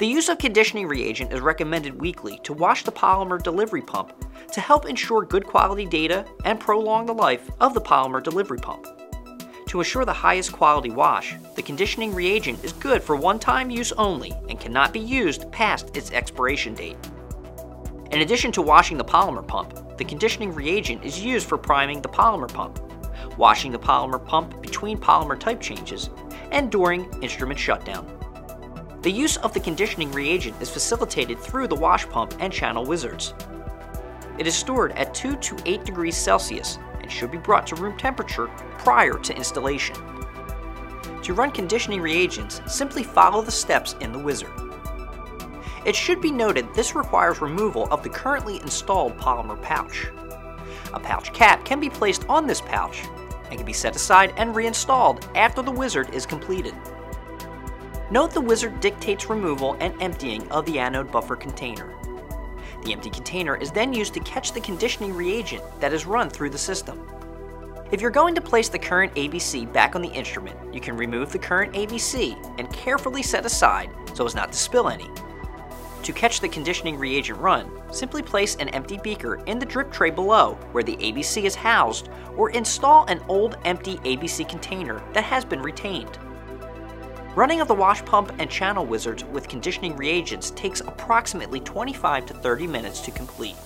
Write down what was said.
The use of conditioning reagent is recommended weekly to wash the polymer delivery pump to help ensure good quality data and prolong the life of the polymer delivery pump. To ensure the highest quality wash, the conditioning reagent is good for one-time use only and cannot be used past its expiration date. In addition to washing the polymer pump, the conditioning reagent is used for priming the polymer pump, washing the polymer pump between polymer type changes, and during instrument shutdown. The use of the conditioning reagent is facilitated through the wash pump and channel wizards. It is stored at 2 to 8 degrees Celsius and should be brought to room temperature prior to installation. To run conditioning reagents, simply follow the steps in the wizard. It should be noted this requires removal of the currently installed polymer pouch. A pouch cap can be placed on this pouch and can be set aside and reinstalled after the wizard is completed. Note the wizard dictates removal and emptying of the anode buffer container. The empty container is then used to catch the conditioning reagent that is run through the system. If you're going to place the current ABC back on the instrument, you can remove the current ABC and carefully set aside so as not to spill any. To catch the conditioning reagent run, simply place an empty beaker in the drip tray below where the ABC is housed, or install an old empty ABC container that has been retained. Running of the wash pump and channel wizards with conditioning reagents takes approximately 25 to 30 minutes to complete.